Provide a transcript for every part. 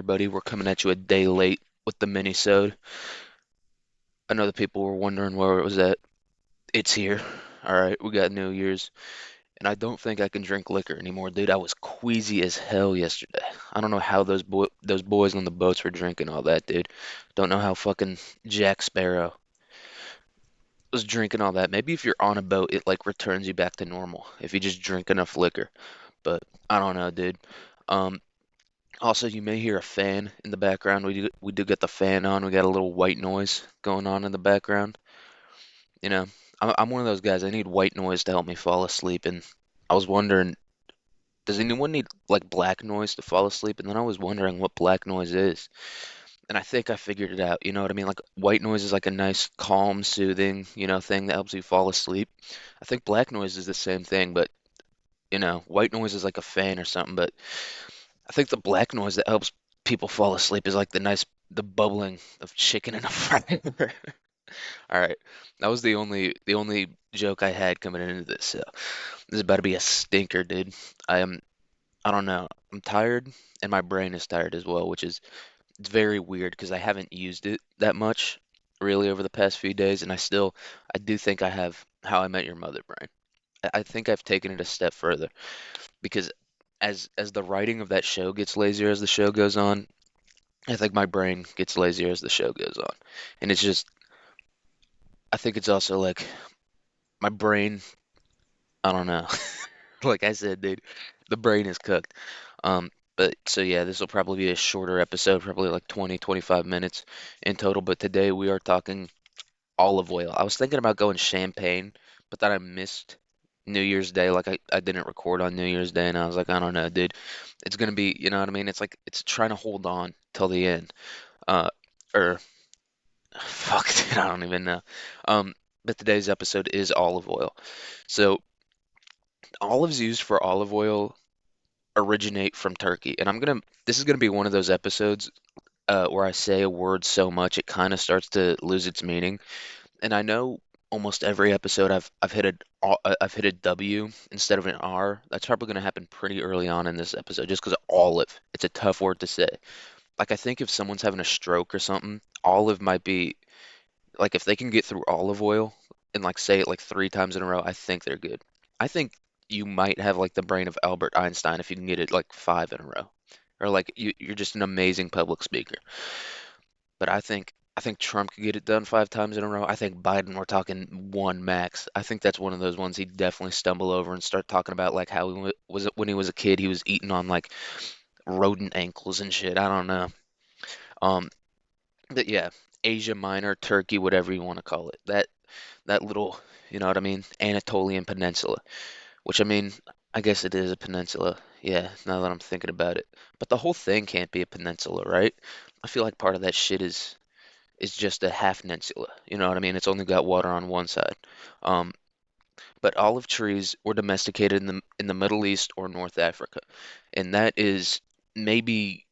everybody. We're coming at you a day late with the mini-sode. I know the people were wondering where it was at. It's here. All right, we got New Year's, and I don't think I can drink liquor anymore, dude. I was queasy as hell yesterday. I don't know how those boys on the boats were drinking all that, dude. Don't know how fucking Jack Sparrow was drinking all that. Maybe if you're on a boat, it like returns you back to normal if you just drink enough liquor. But I don't know, dude. Um, Also, you may hear a fan in the background. We do get the fan on. We got a little white noise going on in the background. You know, I'm one of those guys. I need white noise to help me fall asleep. And I was wondering, does anyone need like black noise to fall asleep? And then I was wondering what black noise is. And I think I figured it out. You know what I mean? Like white noise is like a nice, calm, soothing, thing that helps you fall asleep. I think black noise is the same thing, but white noise is like a fan or something. But I think the black noise that helps people fall asleep is like the bubbling of chicken in a fire. All right, that was the only joke I had coming into this. So this is about to be a stinker, dude. I don't know. I'm tired, and my brain is tired as well, which is it's very weird because I haven't used it that much really over the past few days, and I do think I have How I Met Your Mother brain. I think I've taken it a step further because as the writing of that show gets lazier as the show goes on, I think my brain gets lazier as the show goes on. And it's just, I think it's also like my brain, I don't know. Like I said, dude, the brain is cooked. But so yeah, this will probably be a shorter episode, probably like 20, 25 minutes in total. But today we are talking olive oil. I was thinking about going champagne, but then I missed New Year's Day. Like I didn't record on New Year's Day, and I was like, I don't know, dude. It's gonna be, you know what I mean? It's like it's trying to hold on till the end. Uh, or fuck, dude, I don't even know. Um, but today's episode is olive oil. So olives used for olive oil originate from Turkey, and this is gonna be one of those episodes where I say a word so much it kind of starts to lose its meaning. And I know almost every episode I've hit a W instead of an R. That's probably gonna happen pretty early on in this episode, just because olive. It's a tough word to say. Like I think if someone's having a stroke or something, olive might be like if they can get through olive oil and like say it like three times in a row, I think they're good. I think you might have like the brain of Albert Einstein if you can get it like five in a row. Or like you're just an amazing public speaker. But I think Trump could get it done five times in a row. I think Biden, we're talking one max. I think that's one of those ones he'd definitely stumble over and start talking about like how was it when he was a kid he was eating on like rodent ankles and shit. I don't know. Um, but yeah, Asia Minor, Turkey, whatever you want to call it. That little, you know what I mean? Anatolian Peninsula, which I mean, I guess it is a peninsula. Yeah, now that I'm thinking about it. But the whole thing can't be a peninsula, right? I feel like part of that shit is just a half peninsula. You know what I mean? It's only got water on one side. Um, but olive trees were domesticated in the Middle East or North Africa, and that is maybe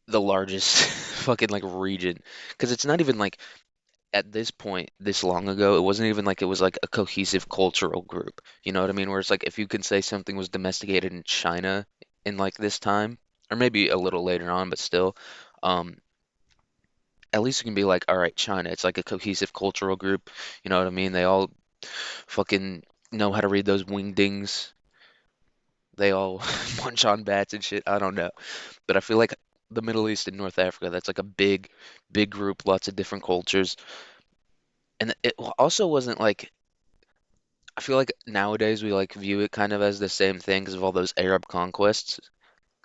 the largest fucking like region because it's not even like at this point this long ago it wasn't even like it was like a cohesive cultural group. You know what I mean? Where it's like if you can say something was domesticated in China in like this time or maybe a little later on, but still, um, at least you can be like, all right, China, it's like a cohesive cultural group. You know what I mean? They all fucking know how to read those wingdings. They all munch on bats and shit. I don't know. But I feel like the Middle East and North Africa, that's like a big, big group, lots of different cultures. And it also wasn't like, I feel like nowadays we like view it kind of as the same thing because of all those Arab conquests,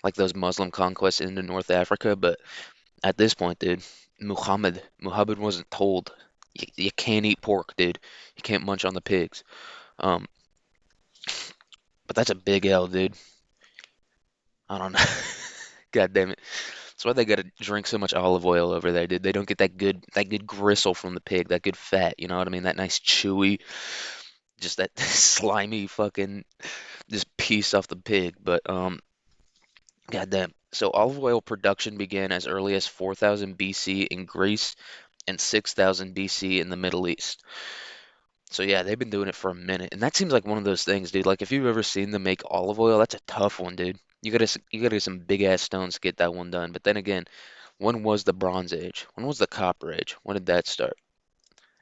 like those Muslim conquests into North Africa. But at this point, dude, Muhammad wasn't told you can't eat pork, dude. You can't munch on the pigs. Um, but that's a big L, dude. I don't know. God damn it. That's why they gotta drink so much olive oil over there, dude. They don't get that good gristle from the pig, that good fat, you know what I mean? That nice chewy, just that slimy fucking just piece off the pig. But goddamn. So olive oil production began as early as 4000 BC in Greece and 6000 BC in the Middle East. So yeah, they've been doing it for a minute, and that seems like one of those things, dude. Like if you've ever seen them make olive oil, that's a tough one, dude. You gotta get some big ass stones to get that one done. But then again, When was the Bronze Age? When was the Copper Age? When did that start?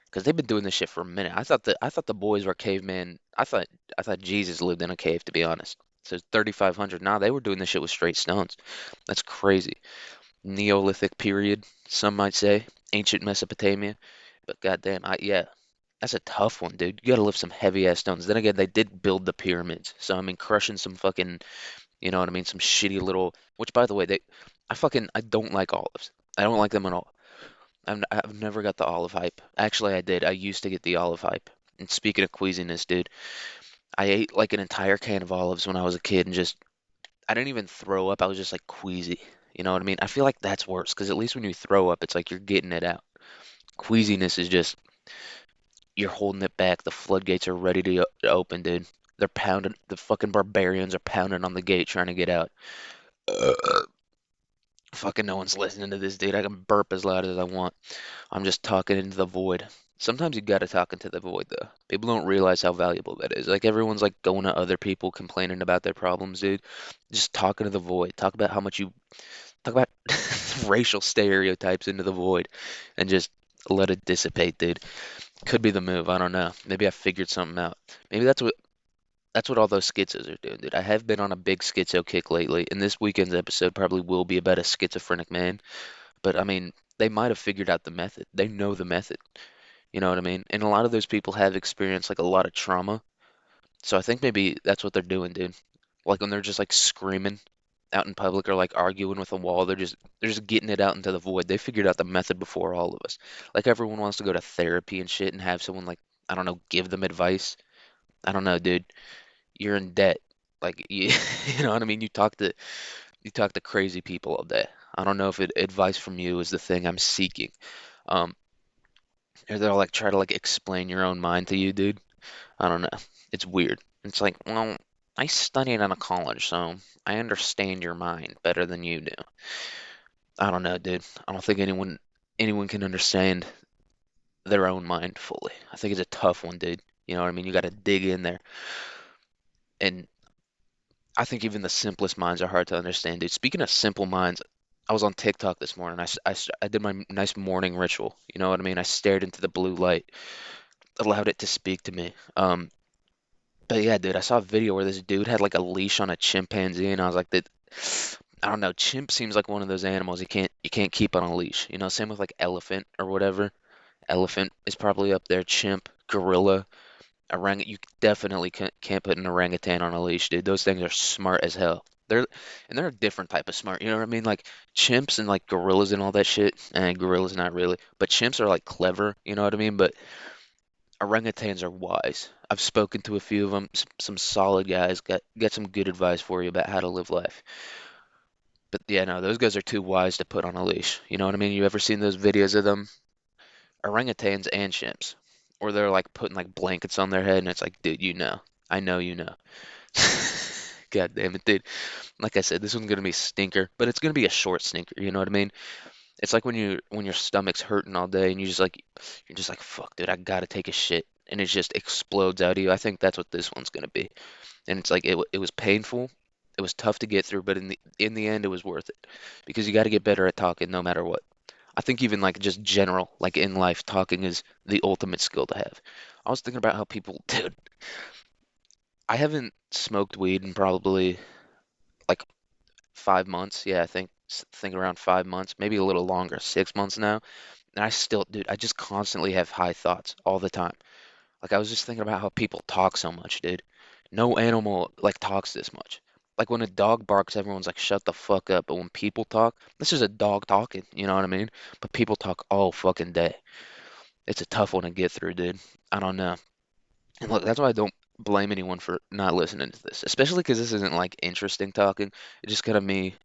Because they've been doing this shit for a minute. I thought the boys were cavemen. I thought Jesus lived in a cave, to be honest. So 3,500. Nah, they were doing this shit with straight stones. That's crazy. Neolithic period, some might say. Ancient Mesopotamia. But goddamn, yeah, that's a tough one, dude. You gotta lift some heavy ass stones. Then again, they did build the pyramids. So I mean, crushing some fucking, you know what I mean, some shitty little. Which, by the way, I don't like olives. I don't like them at all. I've never got the olive hype. Actually, I did. I used to get the olive hype. And speaking of queasiness, dude, I ate like an entire can of olives when I was a kid and just, I didn't even throw up. I was just like queasy. You know what I mean? I feel like that's worse because at least when you throw up, it's like you're getting it out. Queasiness is just, you're holding it back. The floodgates are ready to open, dude. They're pounding, the fucking barbarians are pounding on the gate trying to get out. Uh, Fucking no one's listening to this, dude. I can burp as loud as I want. I'm just talking into the void. Sometimes you gotta talk into the void, though. People don't realize how valuable that is. Like everyone's like going to other people complaining about their problems, dude. Just talking to the void. Talk about how much you talk about racial stereotypes into the void and just let it dissipate, dude. Could be the move. I don't know. Maybe I figured something out. Maybe that's what all those schizos are doing, dude. I have been on a big schizo kick lately, and this weekend's episode probably will be about a schizophrenic man. But I mean, they might have figured out the method. They know the method. You know what I mean? And a lot of those people have experienced like a lot of trauma. So I think maybe that's what they're doing, dude. Like when they're just like screaming out in public or like arguing with a wall, they're just getting it out into the void. They figured out the method before all of us. Like everyone wants to go to therapy and shit and have someone like, I don't know, give them advice. I don't know, dude. You're in debt. Like you, you know what I mean? You talk to crazy people all day. I don't know if advice from you is the thing I'm seeking. Um, or they'll like try to like explain your own mind to you, dude. I don't know. It's weird. It's like, well, I studied at a college, so I understand your mind better than you do. I don't know, dude. I don't think anyone can understand their own mind fully. I think it's a tough one, dude. You know what I mean? You got to dig in there. And I think even the simplest minds are hard to understand, dude. Speaking of simple minds, I was on TikTok this morning. I did my nice morning ritual. You know what I mean? I stared into the blue light, allowed it to speak to me. But yeah, dude, I saw a video where this dude had like a leash on a chimpanzee, and I was like, that I don't know, chimp seems like one of those animals you can't keep on a leash. You know, same with like elephant or whatever. Elephant is probably up there. Chimp, gorilla, you definitely can't put an orangutan on a leash, dude. Those things are smart as hell. They're a different type of smart. You know what I mean? Like chimps and like gorillas and all that shit. And gorillas not really, but chimps are like clever. You know what I mean? But orangutans are wise. I've spoken to a few of them, some solid guys. Got some good advice for you about how to live life. But yeah, no, those guys are too wise to put on a leash. You know what I mean? You ever seen those videos of them? Orangutans and chimps, or they're like putting like blankets on their head, and it's like, dude, you know, I know you know. God damn it, dude. Like I said, this one's gonna be a stinker, but it's gonna be a short stinker. You know what I mean? It's like when your stomach's hurting all day, and you're just like, fuck, dude, I gotta take a shit, and it just explodes out of you. I think that's what this one's gonna be. And it's like it was painful, it was tough to get through, but in the end, it was worth it because you got to get better at talking no matter what. I think even like just general, like in life, talking is the ultimate skill to have. I was thinking about how people, dude, I haven't smoked weed in probably like 5 months. Yeah, think around 5 months, maybe a little longer, 6 months now. And I still, dude, I just constantly have high thoughts all the time. Like I was just thinking about how people talk so much, dude. No animal like talks this much. Like when a dog barks, everyone's like, shut the fuck up. But when people talk, this is a dog talking, you know what I mean? But people talk all fucking day. It's a tough one to get through, dude. I don't know. And look, that's why I don't blame anyone for not listening to this, especially because this isn't like interesting talking. It's just kind of me,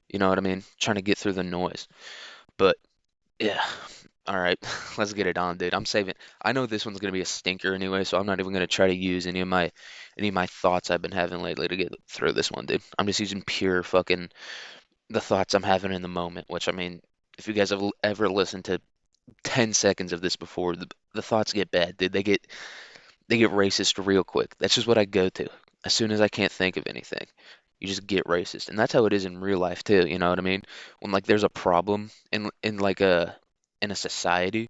you know what I mean? Trying to get through the noise. But yeah, all right, let's get it on, dude. I'm saving. I know this one's gonna be a stinker anyway, so I'm not even gonna try to use any of my thoughts I've been having lately to get through this one, dude. I'm just using pure fucking the thoughts I'm having in the moment. Which I mean, if you guys have ever listened to 10 seconds of this before, the thoughts get bad, dude. They get racist real quick. That's just what I go to as soon as I can't think of anything. You just get racist. And that's how it is in real life too, you know what I mean? When like there's a problem in like a society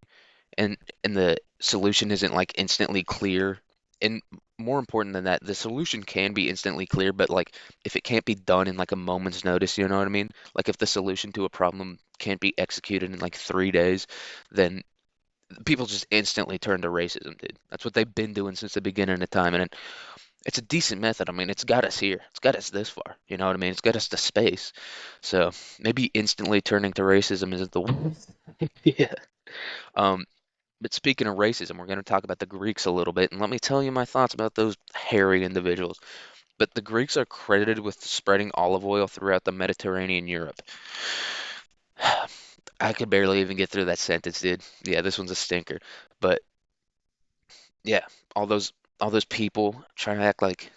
and the solution isn't like instantly clear. And more important than that, the solution can be instantly clear, but like if it can't be done in like a moment's notice, you know what I mean? Like if the solution to a problem can't be executed in like 3 days, then people just instantly turn to racism, dude. That's what they've been doing since the beginning of time, and it's a decent method. I mean, it's got us here. It's got us this far. You know what I mean? It's got us to space. So maybe instantly turning to racism isn't the one. Yeah. Um, but speaking of racism, we're going to talk about the Greeks a little bit, and let me tell you my thoughts about those hairy individuals. But the Greeks are credited with spreading olive oil throughout the Mediterranean Europe. I could barely even get through that sentence, dude. Yeah, this one's a stinker. But yeah, all those all those people trying to act like,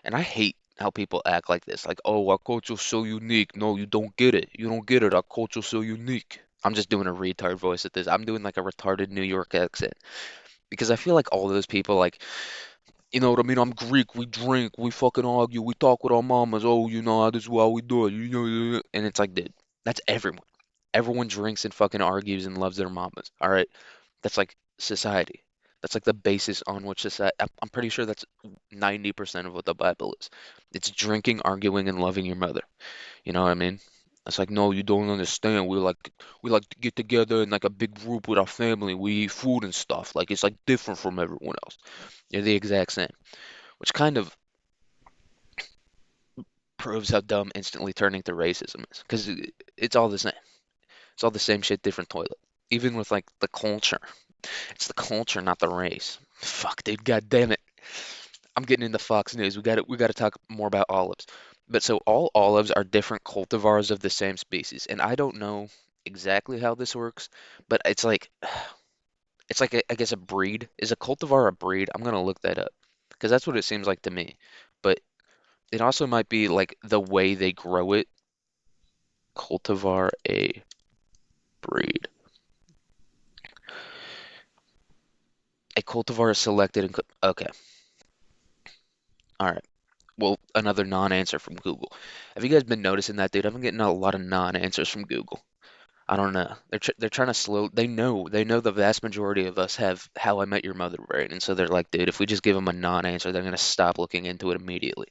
and I hate how people act like this. Like, oh, our culture's so unique. No, you don't get it. You don't get it. Our culture's so unique. I'm just doing a retard voice at this. I'm doing like a retarded New York accent because I feel like all those people, like, you know what I mean? I'm Greek. We drink. We fucking argue. We talk with our mamas. Oh, you know, this is how we do it. You know, and it's like, dude, that's everyone. Everyone drinks and fucking argues and loves their mamas. All right, that's like society. That's like the basis on which society. I'm pretty sure that's 90% of what the Bible is. It's drinking, arguing, and loving your mother. You know what I mean? It's like, no, you don't understand. We like to get together in like a big group with our family. We eat food and stuff. Like it's like different from everyone else. You're the exact same, which kind of proves how dumb instantly turning to racism is. Because it's all the same. It's all the same shit, different toilet. Even with like the culture. It's the culture, not the race. Fuck, dude. God damn it. I'm getting into Fox News. We got to talk more about olives. But so all olives are different cultivars of the same species, and I don't know exactly how this works, but it's like I guess a breed. Is a cultivar a breed? I'm gonna look that up because that's what it seems like to me. But it also might be like the way they grow it. Cultivar a breed. A cultivar is selected and okay. All right. Well, another non-answer from Google. Have you guys been noticing that, dude? I've been getting a lot of non-answers from Google. I don't know. They're trying to slow. They know the vast majority of us have How I Met Your Mother brain, and so they're like, dude, if we just give them a non-answer, they're gonna stop looking into it immediately.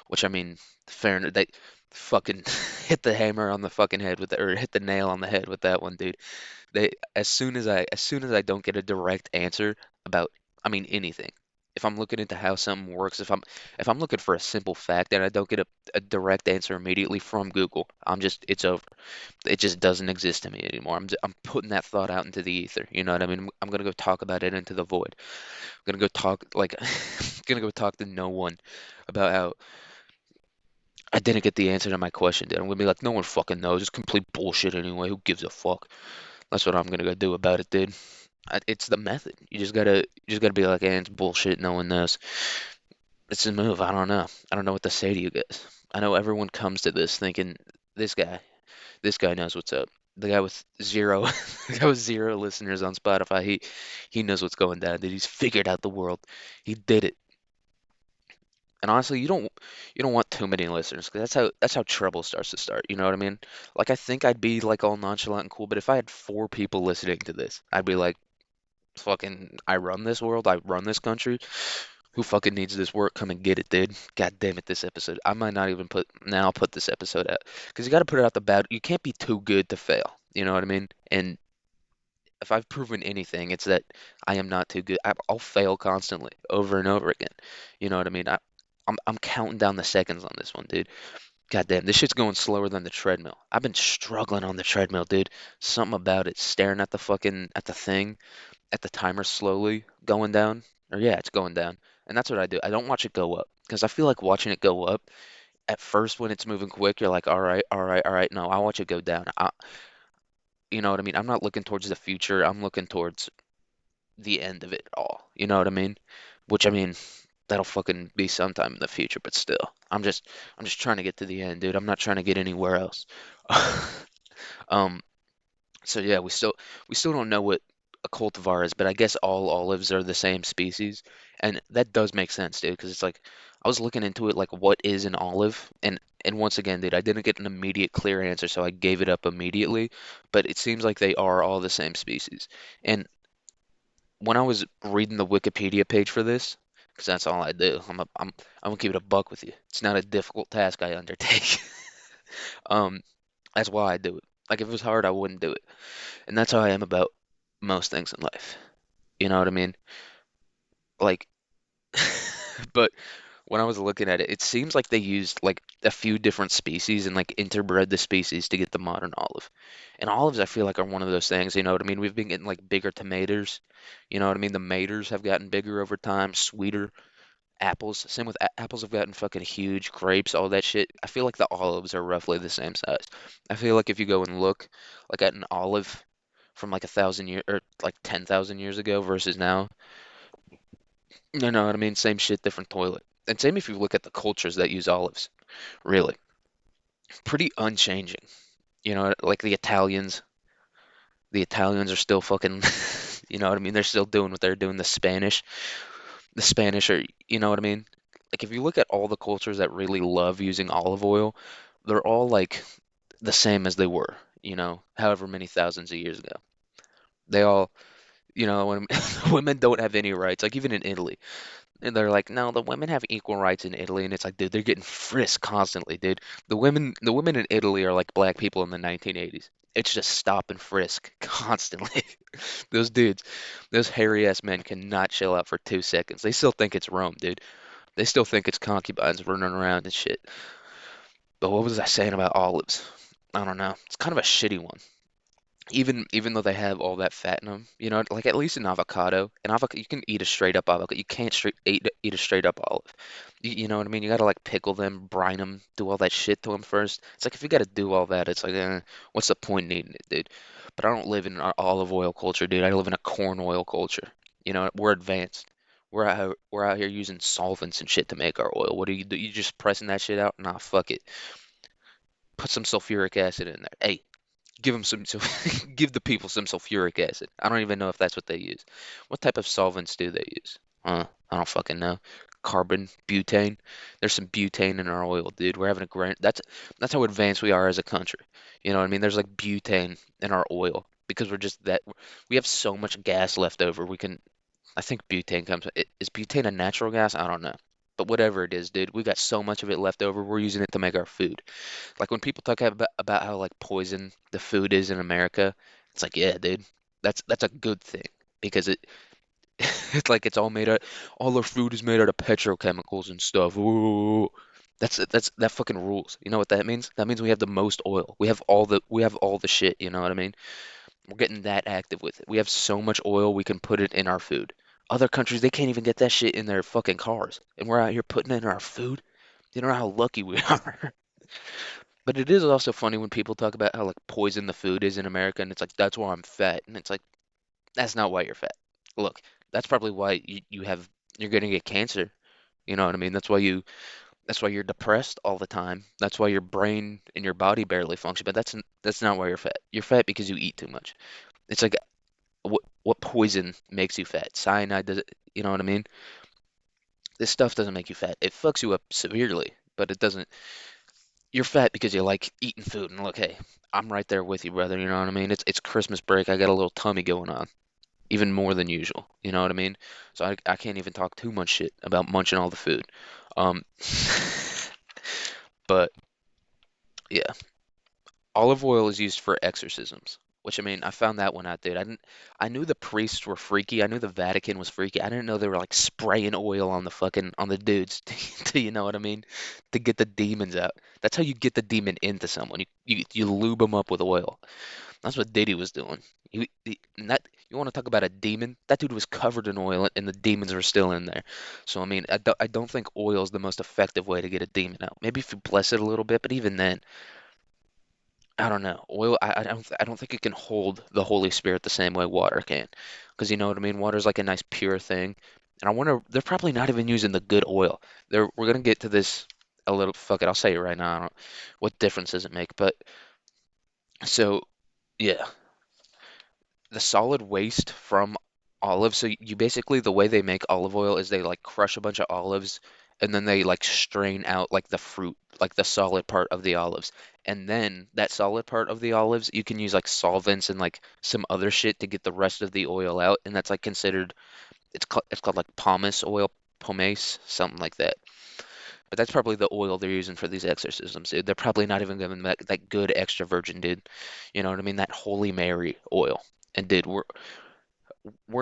Which I mean, fair enough. They fucking hit the hammer on the fucking head with the, or hit the nail on the head with that one, dude. They as soon as I don't get a direct answer about, I mean, anything. If I'm looking into how something works, if I'm looking for a simple fact and I don't get a direct answer immediately from Google, it's over. It just doesn't exist to me anymore. I'm putting that thought out into the ether. You know what I mean? I'm gonna go talk about it into the void. I'm gonna go talk like I'm gonna go talk to no one about how I didn't get the answer to my question, dude. I'm gonna be like, no one fucking knows. It's complete bullshit anyway. Who gives a fuck? That's what I'm gonna go do about it, dude. It's the method. You just gotta be like, eh, it's bullshit. No one knows. It's a move. I don't know. I don't know what to say to you guys. I know everyone comes to this thinking this guy, this guy knows what's up. The guy with zero, the guy with zero listeners on Spotify, he knows what's going down, dude. He's figured out the world. He did it. And honestly, you don't want too many listeners because that's how trouble starts to start. You know what I mean? Like I think I'd be like all nonchalant and cool, but if I had four people listening to this, I'd be like, fucking, I run this world, I run this country. Who fucking needs this work? Come and get it, dude. God damn it, this episode. I might not even put. Now I'll put this episode out because you got to put it out the bat. You can't be too good to fail. You know what I mean? And if I've proven anything, it's that I am not too good. I'll fail constantly, over and over again. You know what I mean? I'm counting down the seconds on this one, dude. God damn, this shit's going slower than the treadmill. I've been struggling on the treadmill, dude. Something about it, staring at the thing, at the timer slowly going down. Or yeah, it's going down. And that's what I do. I don't watch it go up because I feel like watching it go up at first when it's moving quick, you're like, all right, all right, all right. No, I watch it go down. You know what I mean? I'm not looking towards the future. I'm looking towards the end of it all. You know what I mean? Which I mean, that'll fucking be sometime in the future, but still. I'm just trying to get to the end, dude. I'm not trying to get anywhere else. Um, so yeah, we still don't know what a cultivar is, but I guess all olives are the same species. And that does make sense, dude, because it's like I was looking into it like what is an olive? And once again, dude, I didn't get an immediate clear answer, so I gave it up immediately, but it seems like they are all the same species. And when I was reading the Wikipedia page for this, because that's all I do, I'm gonna keep it a buck with you. It's not a difficult task I undertake. Um, that's why I do it. Like if it was hard, I wouldn't do it. And that's how I am about most things in life. You know what I mean? Like, but when I was looking at it, it seems like they used like a few different species and like interbred the species to get the modern olive. And olives, I feel like, are one of those things, you know what I mean? We've been getting like bigger tomatoes, you know what I mean? The maters have gotten bigger over time, sweeter. Apples, same with apples have gotten fucking huge. Grapes, all that shit. I feel like the olives are roughly the same size. I feel like if you go and look like at an olive from like 1,000 years or like 10,000 years ago versus now, you know what I mean? Same shit, different toilet. And same if you look at the cultures that use olives, really. Pretty unchanging. You know, like the Italians are still fucking, you know what I mean? They're still doing what they're doing. The Spanish are, you know what I mean? Like if you look at all the cultures that really love using olive oil, they're all like the same as they were, you know, however many thousands of years ago. They all, you know, when women don't have any rights, like even in Italy. And they're like, no, the women have equal rights in Italy, and it's like, dude, they're getting frisked constantly, dude. The women in Italy are like black people in the 1980s. It's just stop and frisk constantly. Those dudes, those hairy ass men cannot chill out for 2 seconds. They still think it's Rome, dude. They still think it's concubines running around and shit. But what was I saying about olives? I don't know. It's kind of a shitty one. Even though they have all that fat in them, you know, like at least an avocado, you can eat a straight up avocado. You can't eat a straight up olive. You know what I mean? You gotta like pickle them, brine them, do all that shit to them first. It's like if you gotta do all that, it's like, what's the point in eating it, dude? But I don't live in an olive oil culture, dude. I live in a corn oil culture. You know, we're advanced. We're out here using solvents and shit to make our oil. What do? You just pressing that shit out? Nah, fuck it. Put some sulfuric acid in there. Hey, give them some, give the people some sulfuric acid. I don't even know if that's what they use. What type of solvents do they use? I don't fucking know. Carbon, butane. There's some butane in our oil, dude. We're having a grand. That's how advanced we are as a country. You know what I mean? There's like butane in our oil because we're just that. We have so much gas left over. We can. I think butane comes. Is butane a natural gas? I don't know. But whatever it is, dude, we got so much of it left over. We're using it to make our food. Like when people talk about how like poison the food is in America, it's like, yeah, dude, that's a good thing because it's like it's all made out all our food is made out of petrochemicals and stuff. Ooh. That fucking rules. You know what that means? That means we have the most oil. We have all the shit, you know what I mean? We're getting that active with it. We have so much oil we can put it in our food. Other countries they can't even get that shit in their fucking cars. And we're out here putting it in our food. You know how lucky we are. But it is also funny when people talk about how like poison the food is in America, and it's like that's why I'm fat, and it's like that's not why you're fat. Look, that's probably why you're gonna get cancer. You know what I mean? That's why you're depressed all the time. That's why your brain and your body barely function. But that's not why you're fat. You're fat because you eat too much. It's like what poison makes you fat? Cyanide does it. You know what I mean? This stuff doesn't make you fat. It fucks you up severely, but it doesn't. You're fat because you like eating food. And look, hey, I'm right there with you, brother. You know what I mean? It's Christmas break. I got a little tummy going on, even more than usual. You know what I mean? So I can't even talk too much shit about munching all the food. Um, but yeah, olive oil is used for exorcisms, which I mean, I found that one out, dude. I knew the priests were freaky. I knew the Vatican was freaky. I didn't know they were like spraying oil on the dudes. You know what I mean? To get the demons out. That's how you get the demon into someone. You lube them up with oil. That's what Diddy was doing. And that you want to talk about a demon? That dude was covered in oil, and the demons were still in there. So I mean, I don't think oil is the most effective way to get a demon out. Maybe if you bless it a little bit, but even then. I don't know. Oil, I don't think it can hold the Holy Spirit the same way water can. Because you know what I mean? Water's like a nice pure thing. And I wonder, they're probably not even using the good oil. We're gonna get to this a little, fuck it, I'll say it right now. I don't, what difference does it make? But so, yeah, the solid waste from olives. So you basically, the way they make olive oil is they like crush a bunch of olives and then they like strain out like the fruit, like the solid part of the olives. And then that solid part of the olives, you can use like solvents and like some other shit to get the rest of the oil out. And that's like considered, it's called like pomace oil, pomace, something like that. But that's probably the oil they're using for these exorcisms, dude. They're probably not even giving that good extra virgin, dude. You know what I mean? That Holy Mary oil. And dude, we're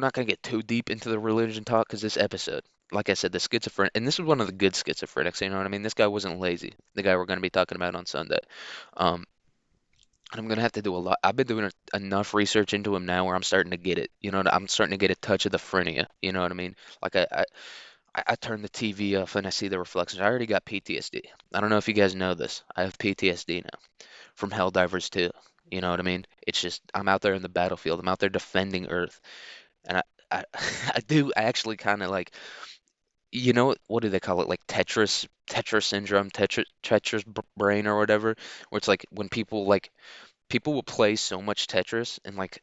not gonna get too deep into the religion talk because this episode, like I said, the schizophrenic, and this is one of the good schizophrenics. You know what I mean? This guy wasn't lazy. The guy we're gonna be talking about on Sunday. Um, and I'm gonna have to do a lot. I've been doing enough research into him now where I'm starting to get it. You know, I'm starting to get a touch of the phrenia. You know what I mean? Like I turn the TV off and I see the reflections. I already got PTSD. I don't know if you guys know this. I have PTSD now from Helldivers 2. You know what I mean? It's just I'm out there in the battlefield. I'm out there defending Earth, and I I actually kind of like, what do they call it? Like Tetris syndrome, Tetris brain or whatever, where it's like when people will play so much Tetris and like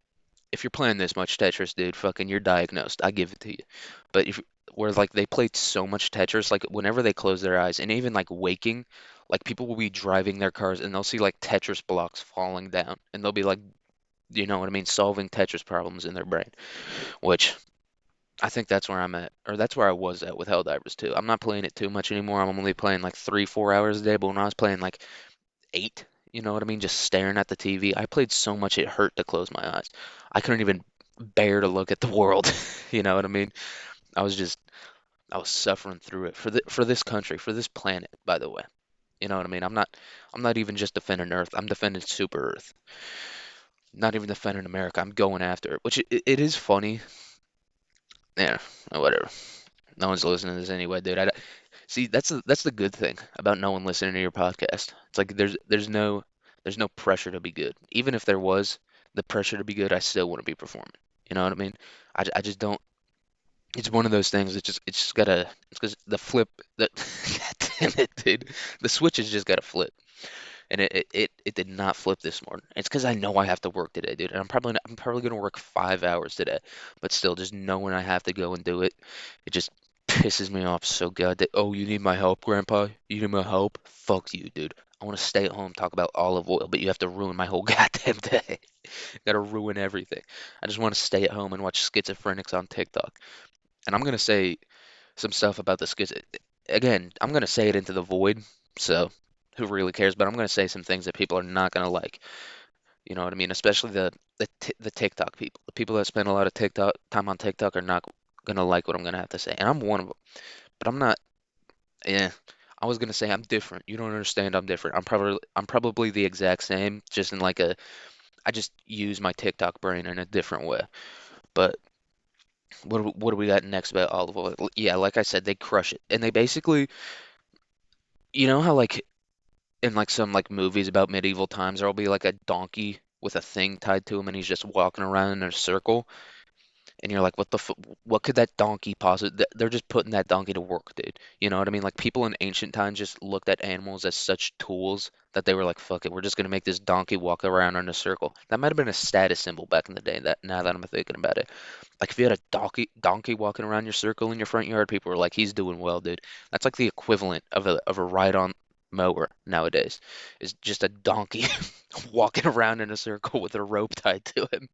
if you're playing this much Tetris, dude, fucking you're diagnosed. I give it to you. But if where like they played so much Tetris, like whenever they close their eyes and even like waking, like people will be driving their cars and they'll see like Tetris blocks falling down and they'll be like, you know what I mean, solving Tetris problems in their brain, which I think that's where I'm at, or that's where I was at with Helldivers 2. I'm not playing it too much anymore. I'm only playing like 3, 4 hours a day, but when I was playing like 8, you know what I mean, just staring at the TV, I played so much it hurt to close my eyes. I couldn't even bear to look at the world. You know what I mean? I was just I was suffering through it for this country, for this planet, by the way. You know what I mean? I'm not even just defending Earth. I'm defending Super Earth. Not even defending America. I'm going after it, which it is funny. Yeah, whatever. No one's listening to this anyway, dude. See, that's the good thing about no one listening to your podcast. It's like there's no pressure to be good. Even if there was the pressure to be good, I still wouldn't be performing. You know what I mean? I just don't. It's one of those things. It's just gotta. It's because the flip. That God damn it, dude. The switch has just gotta flip, and it did not flip this morning. It's because I know I have to work today, dude. And I'm probably gonna work 5 hours today, but still, just knowing I have to go and do it, it just pisses me off so good that, oh, you need my help, Grandpa? You need my help? Fuck you, dude. I want to stay at home, talk about olive oil, but you have to ruin my whole goddamn day. Gotta ruin everything. I just want to stay at home and watch schizophrenics on TikTok. And I'm gonna say some stuff about the schiz. Again, I'm gonna say it into the void, so who really cares? But I'm gonna say some things that people are not gonna like. You know what I mean? Especially the TikTok people. The people that spend a lot of TikTok time on TikTok are not gonna like what I'm gonna have to say, and I'm one of them. But I'm not. Yeah, I was gonna say I'm different. You don't understand. I'm different. I'm probably the exact same, just in like a. I just use my TikTok brain in a different way. But what do we got next about olive oil? Yeah, like I said, they crush it, and they basically, you know how like in like some like movies about medieval times, there'll be like a donkey with a thing tied to him, and he's just walking around in a circle. And you're like, what could that donkey possibly? They're just putting that donkey to work, dude. You know what I mean? Like people in ancient times just looked at animals as such tools that they were like, fuck it, we're just gonna make this donkey walk around in a circle. That might have been a status symbol back in the day. That now that I'm thinking about it, like if you had a donkey walking around your circle in your front yard, people were like, he's doing well, dude. That's like the equivalent of a ride-on mower nowadays. Is just a donkey walking around in a circle with a rope tied to him.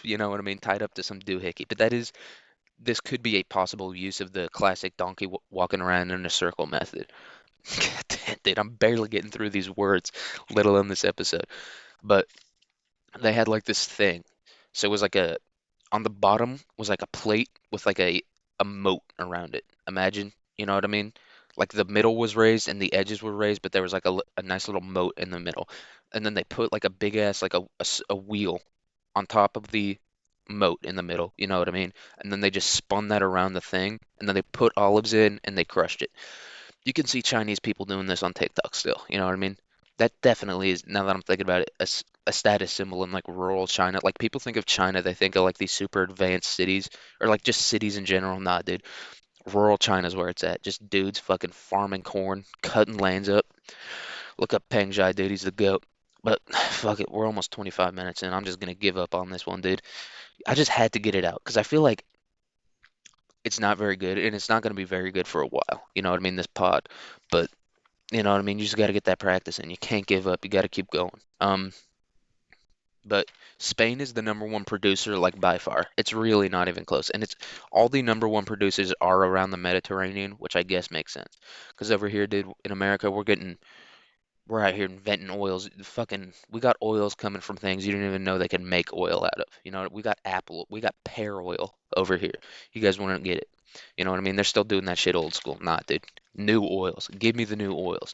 You know what I mean? Tied up to some doohickey. But this could be a possible use of the classic donkey walking around in a circle method. God damn, dude, I'm barely getting through these words, let alone this episode. But they had like this thing. So it was like on the bottom was like a plate with like a moat around it. Imagine, you know what I mean? Like the middle was raised and the edges were raised, but there was like a nice little moat in the middle. And then they put like a big ass like a wheel on top of the moat in the middle, you know what I mean? And then they just spun that around the thing, and then they put olives in and they crushed it. You can see Chinese people doing this on TikTok still, you know what I mean? That definitely is, now that I'm thinking about it, a status symbol in like rural China. Like people think of China, they think of like these super advanced cities or like just cities in general. Nah, dude. Rural China's where it's at. Just dudes fucking farming corn, cutting lands up. Look up Peng Jai, dude. He's the goat. But fuck it, we're almost 25 minutes in. I'm just gonna give up on this one, dude. I just had to get it out because I feel like it's not very good and it's not gonna be very good for a while. You know what I mean? This pod, but you know what I mean. You just gotta get that practice in. You can't give up. You gotta keep going. But Spain is the number one producer, like by far. It's really not even close. And it's all the number one producers are around the Mediterranean, which I guess makes sense. Because over here, dude, in America, we're out here inventing oils. Fucking, we got oils coming from things you didn't even know they could make oil out of. You know, we got pear oil over here. You guys wouldn't get it. You know what I mean? They're still doing that shit old school. Not, dude. New oils. Give me the new oils.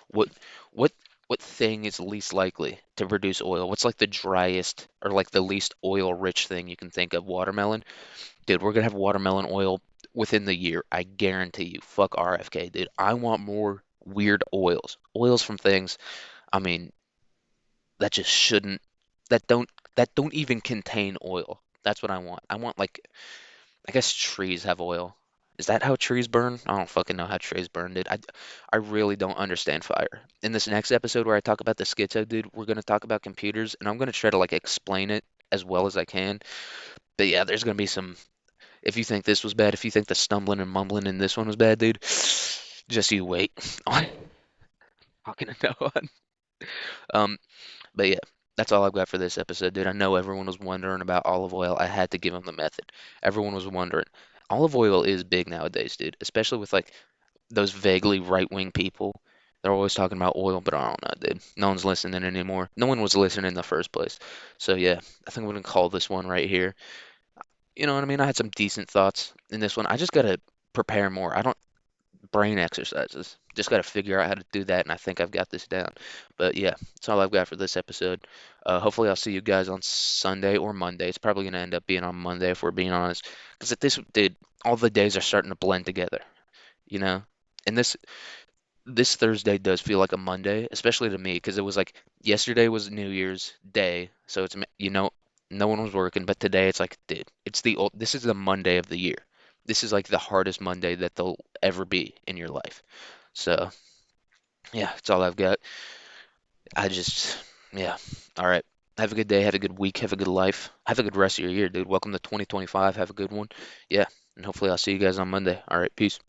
What, what, what thing is least likely to produce oil? What's like the driest or like the least oil-rich thing you can think of? Watermelon? Dude, we're gonna have watermelon oil within the year. I guarantee you. Fuck RFK, dude. I want more weird oils. Oils from things, I mean, that just shouldn't that don't even contain oil. That's what I want. I want like I guess trees have oil. Is that how trees burn? I don't fucking know how trees burn, dude. I really don't understand fire. In this next episode where I talk about the schizo, dude, we're gonna talk about computers and I'm gonna try to like explain it as well as I can. But yeah, there's gonna be some if you think this was bad, if you think the stumbling and mumbling in this one was bad, dude, just you wait. I'm talking to no one. Um, but yeah, that's all I've got for this episode, dude. I know everyone was wondering about olive oil. I had to give them the method. Everyone was wondering. Olive oil is big nowadays, dude, especially with like those vaguely right-wing people. They're always talking about oil, but I don't know, dude. No one's listening anymore. No one was listening in the first place. So yeah, I think I'm gonna call this one right here. You know what I mean? I had some decent thoughts in this one. I just gotta prepare more. I don't brain exercises. Just got to figure out how to do that, and I think I've got this down. But yeah, that's all I've got for this episode. Hopefully, I'll see you guys on Sunday or Monday. It's probably going to end up being on Monday if we're being honest, because at this, dude, all the days are starting to blend together, you know. And this Thursday does feel like a Monday, especially to me, because it was like yesterday was New Year's Day, so it's no one was working, but today it's like, dude, this is the Monday of the year. This is like the hardest Monday that there'll ever be in your life. So yeah, that's all I've got. I just yeah. All right. Have a good day, have a good week, have a good life, have a good rest of your year, dude. Welcome to 2025. Have a good one. Yeah, and hopefully I'll see you guys on Monday. All right, peace.